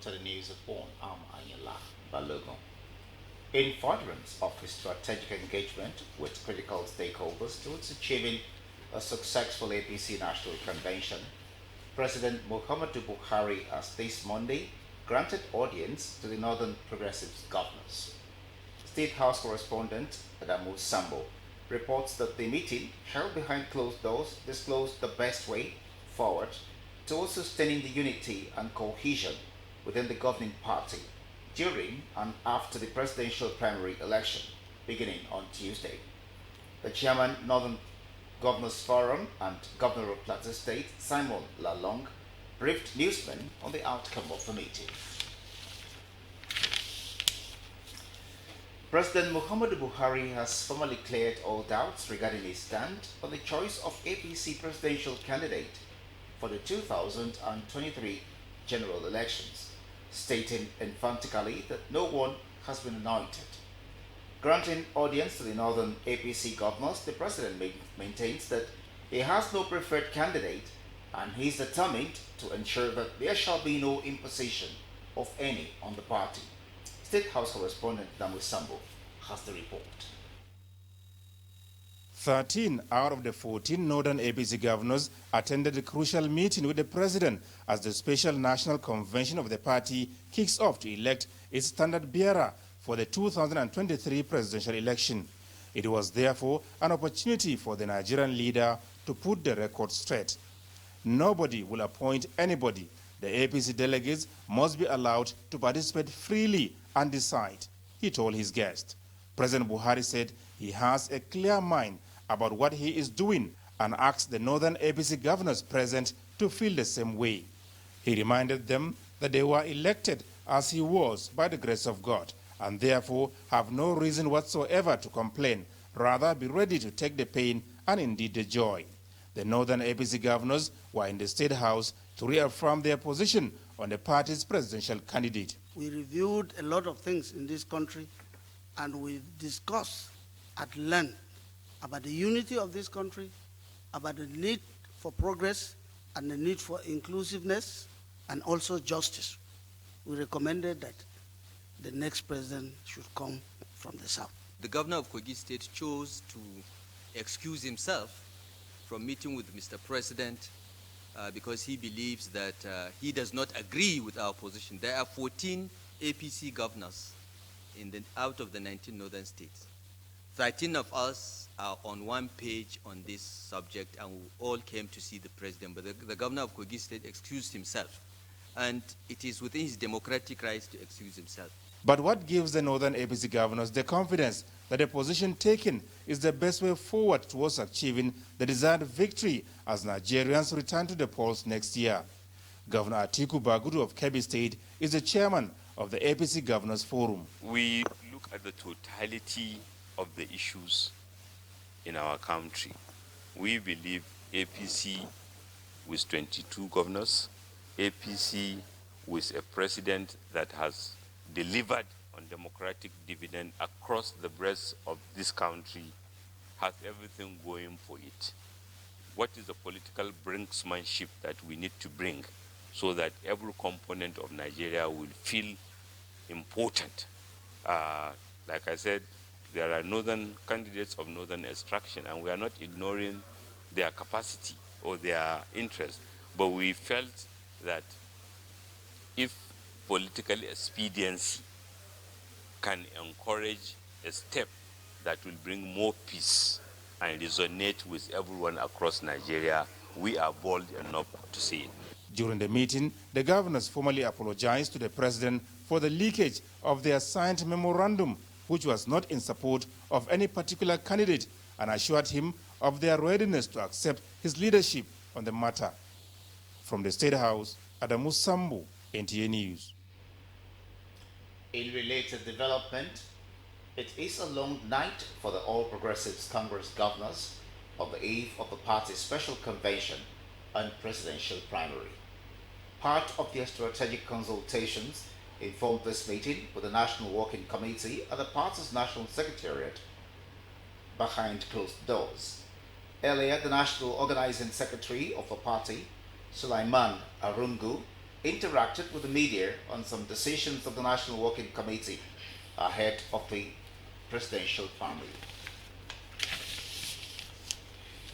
to the news at 1. I'm Anyala Balogun. In furtherance of his strategic engagement with critical stakeholders towards achieving a successful APC National Convention, President Muhammadu Buhari has this Monday granted audience to the Northern Progressives governors. State House correspondent Adamu Sambo reports that the meeting held behind closed doors disclosed the best way forward towards sustaining the unity and cohesion within the governing party during and after the presidential primary election beginning on Tuesday. The chairman, Northern Governors Forum and Governor of Plateau State, Simon Lalong, briefed newsmen on the outcome of the meeting. President Muhammadu Buhari has formally cleared all doubts regarding his stand on the choice of APC presidential candidate for the 2023 general elections, stating emphatically that no one has been anointed. Granting audience to the northern APC governors, the president maintains that he has no preferred candidate and he is determined to ensure that there shall be no imposition of any on the party. State House correspondent Damu Sambo has the report. 13 out of the 14 northern APC governors attended a crucial meeting with the president as the special national convention of the party kicks off to elect its standard bearer for the 2023 presidential election. It was therefore an opportunity for the Nigerian leader to put the record straight. Nobody will appoint anybody. The APC delegates must be allowed to participate freely and decide, he told his guest. President Buhari said he has a clear mind about what he is doing and asked the northern APC governors present to feel the same way. He reminded them that they were elected as he was by the grace of God and therefore have no reason whatsoever to complain, rather be ready to take the pain and indeed the joy. The northern APC governors were in the State House to reaffirm their position on the party's presidential candidate. We reviewed a lot of things in this country and we discussed at length about the unity of this country, about the need for progress and the need for inclusiveness and also justice. We recommended that the next president should come from the south. The governor of Kogi State chose to excuse himself from meeting with Mr. President because he believes that he does not agree with our position. There are 14 APC governors out of the 19 northern states. 13 of us are on one page on this subject and we all came to see the president, but the governor of Kogi State excused himself. And it is within his democratic rights to excuse himself. But what gives the northern APC governors the confidence that the position taken is the best way forward towards achieving the desired victory as Nigerians return to the polls next year? Governor Atiku Bagudu of Kebbi State is the chairman of the APC Governors Forum. We look at the totality of the issues in our country. We believe APC with 22 governors, APC with a president that has delivered on democratic dividend across the breadth of this country, has everything going for it. What is the political brinksmanship that we need to bring so that every component of Nigeria will feel important? Like I said, there are northern candidates of northern extraction and we are not ignoring their capacity or their interest, but we felt that if political expediency can encourage a step that will bring more peace and resonate with everyone across Nigeria, we are bold enough to say it. During the meeting, the governors formally apologized to the president for the leakage of their signed memorandum, which was not in support of any particular candidate, and assured him of their readiness to accept his leadership on the matter. From the State House, Adamu Sambo, NTA News. In related development, it is a long night for the All Progressives Congress governors on the eve of the party's special convention and presidential primary. Part of their strategic consultations informed this meeting with the National Working Committee and the party's National Secretariat behind closed doors. Earlier, the National Organizing Secretary of the party, Sulaiman Arungu, interacted with the media on some decisions of the National Working Committee ahead of the presidential family.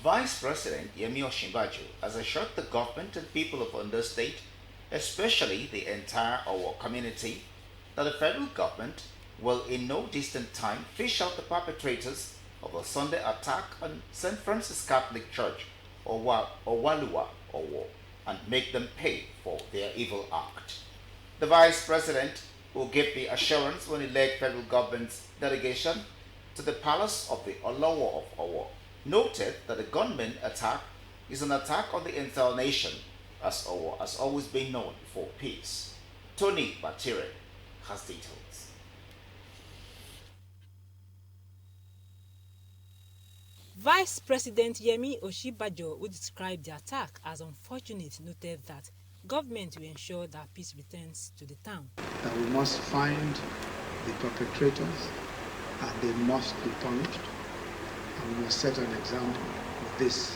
Vice President Yemi Osinbajo has assured the government and people of Ondo State, especially the entire Owo community, that the federal government will in no distant time fish out the perpetrators of a Sunday attack on St. Francis Catholic Church, Owalua Owo, and make them pay for their evil act. The Vice President, who gave the assurance when he led federal government's delegation to the palace of the Olowo of Owo, noted that the gunman attack is an attack on the entire nation, as Owo has always been known for peace. Tony Batire has details. Vice President Yemi Osinbajo, who described the attack as unfortunate, noted that government will ensure that peace returns to the town. That we must find the perpetrators and they must be punished. And we must set an example of this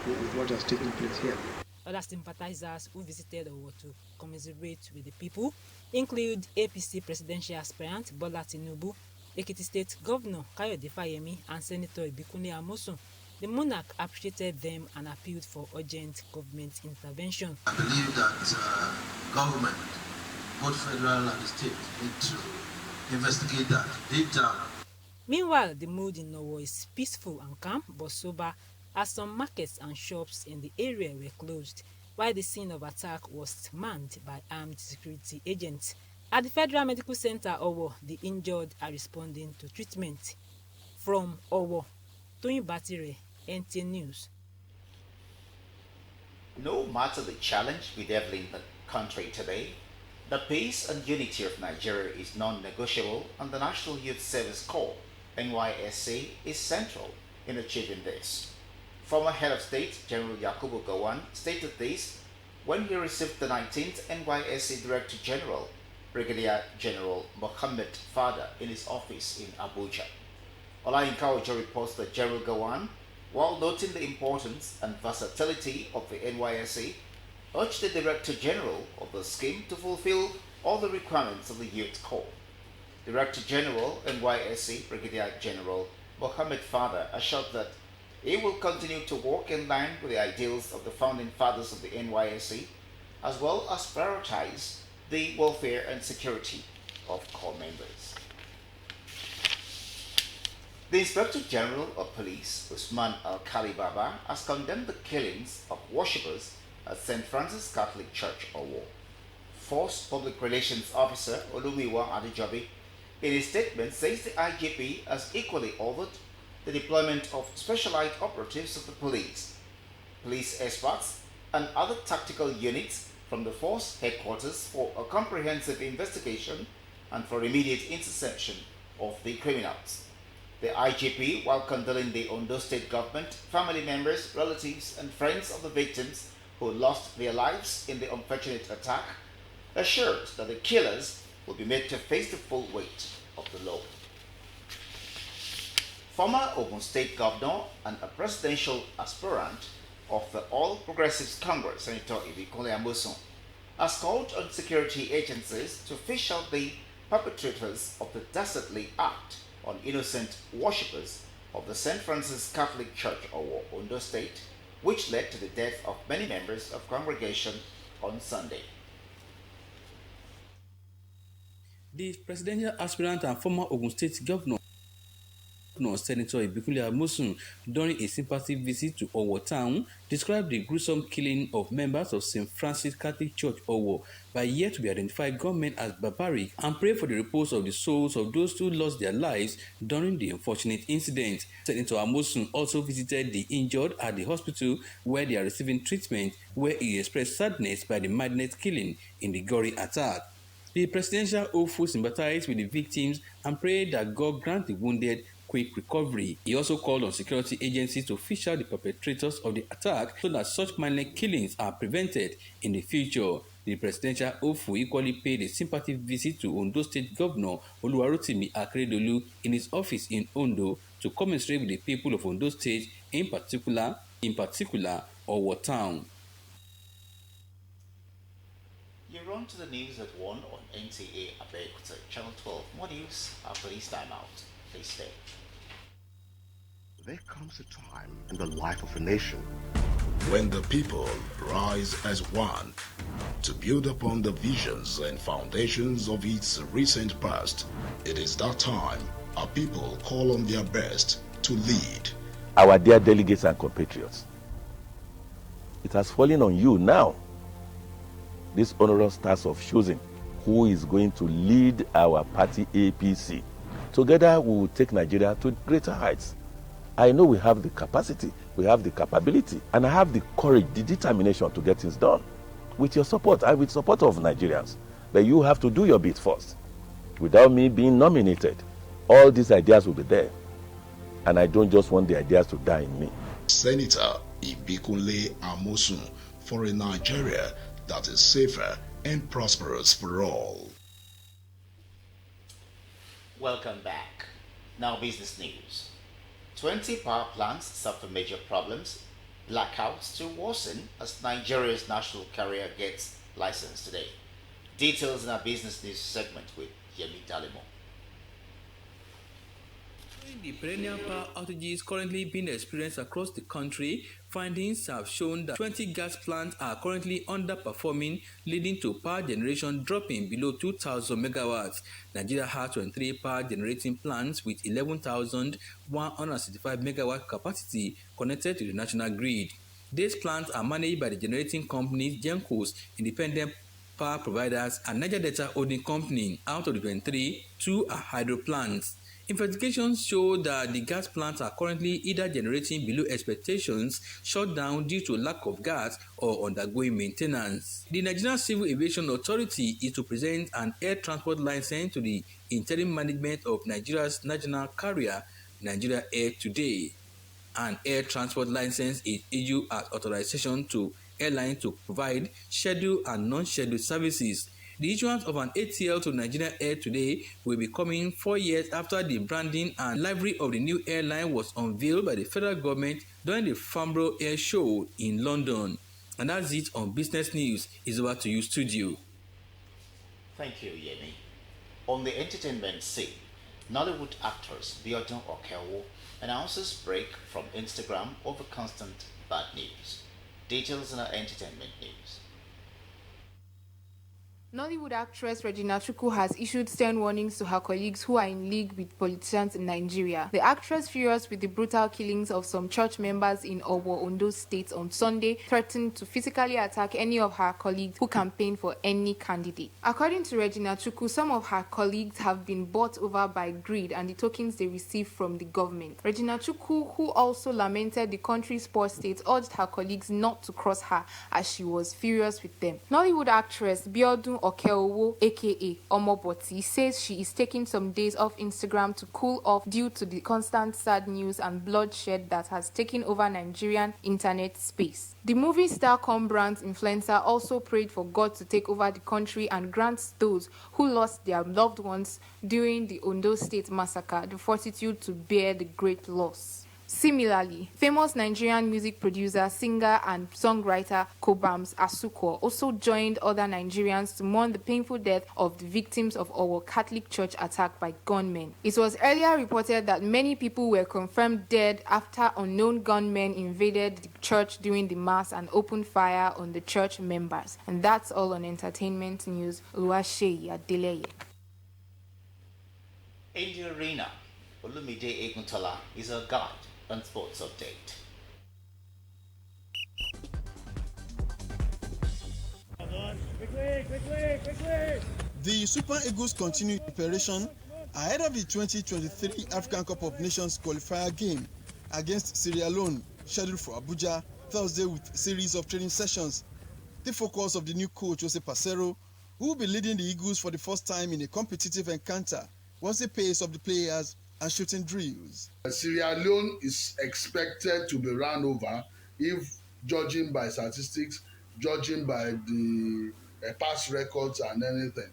with what has taken place here. Other sympathizers who visited Owo to commiserate with the people include APC presidential aspirant Bola Tinubu, Ekiti State Governor Kayode Fayemi, and Senator Ibikunle Amosun. The monarch appreciated them and appealed for urgent government intervention. I believe that government, both federal and the state, need to investigate that deep down. Meanwhile, the mood in Owo is peaceful and calm but sober, as some markets and shops in the area were closed, while the scene of attack was manned by armed security agents. At the Federal Medical Center Owo, the injured are responding to treatment. From Owo, Tony Batire, NTA News. No matter the challenge bedeviling the country today, the peace and unity of Nigeria is non-negotiable, and the National Youth Service Corps (NYSC) is central in achieving this. Former Head of State General Yakubu Gowon stated this when he received the 19th NYSC Director General Brigadier General Mohammed Fada in his office in Abuja. Olayinka Ojo reports that General Gowon, while noting the importance and versatility of the NYSC, urged the Director General of the scheme to fulfill all the requirements of the Youth Corps. Director General NYSC Brigadier General Mohammed Fada assured that he will continue to work in line with the ideals of the founding fathers of the NYSC, as well as prioritize the welfare and security of corps members. The Inspector General of Police, Usman Al-Khali Baba, has condemned the killings of worshippers at St. Francis Catholic Church, Owo. Force Public Relations Officer Olumiwa Adejobi, in his statement, says the IGP has equally ordered the deployment of specialized operatives of the police experts, and other tactical units from the force headquarters for a comprehensive investigation and for immediate interception of the criminals. The IGP, while condoling the Ondo State government, family members, relatives, and friends of the victims who lost their lives in the unfortunate attack, assured that the killers will be made to face the full weight of the law. Former Ogun State Governor and a presidential aspirant of the All Progressives Congress, Senator Ibikunle Amosun, has called on security agencies to fish out the perpetrators of the dastardly act on innocent worshippers of the St. Francis Catholic Church, Ondo State, which led to the death of many members of congregation on Sunday. The presidential aspirant and former Ogun State Governor, Senator Ibikunle Amosun, during a sympathy visit to Owo town, described the gruesome killing of members of St. Francis Catholic Church, Owo, by yet to be identified gunmen as barbaric, and prayed for the repose of the souls of those who lost their lives during the unfortunate incident. Senator Amosun also visited the injured at the hospital where they are receiving treatment, where he expressed sadness by the madness killing in the gory attack. The presidential hopeful sympathized with the victims and prayed that God grant the wounded quick recovery. He also called on security agencies to fish out the perpetrators of the attack so that such mindless killings are prevented in the future. The presidential hopeful equally paid a sympathy visit to Ondo State Governor Oluwarotimi Akeredolu in his office in Ondo to commiserate with the people of Ondo State, in particular Owo Town. You're on to the news at 1 on NTA Abeokuta, Channel 12. More news after this time out. Please stay. There comes a time in the life of a nation when the people rise as one to build upon the visions and foundations of its recent past. It is that time our people call on their best to lead. Our dear delegates and compatriots, it has fallen on you now, this onerous task of choosing who is going to lead our party APC. Together we will take Nigeria to greater heights. I know we have the capacity, we have the capability, and I have the courage, the determination to get things done. With your support and with support of Nigerians. But you have to do your bit first. Without me being nominated, all these ideas will be there. And I don't just want the ideas to die in me. Senator Ibikunle Amosun for a Nigeria that is safer and prosperous for all. Welcome back. Now business news. 20 power plants suffer major problems. Blackouts to worsen as Nigeria's national carrier gets licensed today. Details in our business news segment with Yemi Dalimo. The perennial power outages currently being experienced across the country, findings have shown that 20 gas plants are currently underperforming, leading to power generation dropping below 2,000 megawatts. Nigeria has 23 power generating plants with 11,165 megawatt capacity connected to the national grid. These plants are managed by the generating companies GENCOs, independent power providers, and Niger Delta Holding Company. Out of the 23, 2 are hydro plants. Investigations show that the gas plants are currently either generating below expectations, shut down due to lack of gas, or undergoing maintenance. The Nigerian Civil Aviation Authority is to present an air transport license to the interim management of Nigeria's national carrier, Nigeria Air, today. An air transport license is issued as authorization to airlines to provide scheduled and non-scheduled services. The issuance of an ATL to Nigeria Air today will be coming 4 years after the branding and livery of the new airline was unveiled by the federal government during the Farnborough Air Show in London. And that's it on Business News. It's over to you, studio. Thank you, Yemi. On the entertainment scene, Nollywood actress Biodun Okewo announces break from Instagram over constant bad news. Details in our entertainment news. Nollywood actress Regina Chukwu has issued stern warnings to her colleagues who are in league with politicians in Nigeria. The actress, furious with the brutal killings of some church members in Owo, Ondo State on Sunday, threatened to physically attack any of her colleagues who campaign for any candidate. According to Regina Chukwu, some of her colleagues have been bought over by greed and the tokens they receive from the government. Regina Chukwu, who also lamented the country's poor state, urged her colleagues not to cross her as she was furious with them. Nollywood actress Biodun Okeowo, aka Omoboti, says she is taking some days off Instagram to cool off due to the constant sad news and bloodshed that has taken over Nigerian internet space. The movie star cum brand influencer also prayed for God to take over the country and grant those who lost their loved ones during the Ondo State massacre the fortitude to bear the great loss. Similarly, famous Nigerian music producer, singer, and songwriter Kobams Asuko also joined other Nigerians to mourn the painful death of the victims of our Catholic Church attack by gunmen. It was earlier reported that many people were confirmed dead after unknown gunmen invaded the church during the mass and opened fire on the church members. And that's all on entertainment news. Oluwaseyi Adeleye. In the arena, Olumide Eguntola is our guide on sports update. The Super Eagles continue preparation ahead of the 2023 African Cup of Nations qualifier game against Sierra Leone, scheduled for Abuja Thursday with a series of training sessions. The focus of the new coach, Jose Pacero, who will be leading the Eagles for the first time in a competitive encounter, was the pace of the players and shooting drills. Sierra Leone is expected to be run over if, judging by statistics, judging by the past records and anything.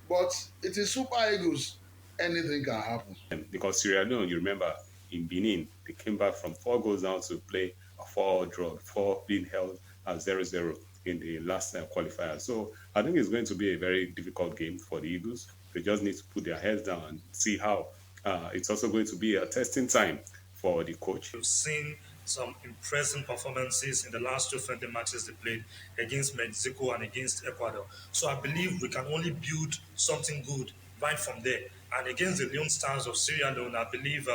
But it is Super Eagles, anything can happen. Because Sierra Leone, you remember, in Benin, they came back from 4 goals down to play a 4 draw, 4 being held at 0-0. in the last qualifier. So I think it's going to be a very difficult game for the Eagles. They just need to put their heads down and see how. It's also going to be a testing time for the coach. We've seen some impressive performances in the last two friendly matches they played against Mexico and against Ecuador. So I believe we can only build something good right from there. And against the Leon Stars of Sierra Leone, I believe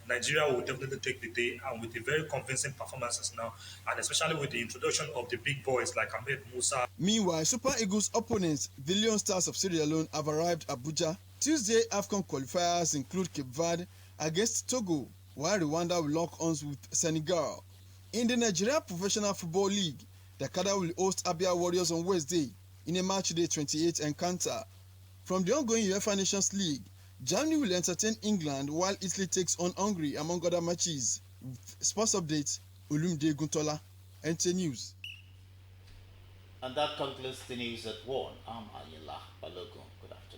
Nigeria will definitely take the day, and with the very convincing performances now, and especially with the introduction of the big boys like Ahmed Musa. Meanwhile, Super Eagles opponents, the Leon Stars of Sierra Leone, have arrived Abuja. Tuesday, AFCON qualifiers include Cape Verde against Togo, while Rwanda will lock arms with Senegal. In the Nigeria Professional Football League, Dakar will host Abia Warriors on Wednesday in a match day 28 encounter. From the ongoing UEFA Nations League, Germany will entertain England while Italy takes on Hungary, among other matches. With sports updates, Olumide Guntola, NTA News. And that concludes the news at 1. I'm Anila Balogun. Good afternoon.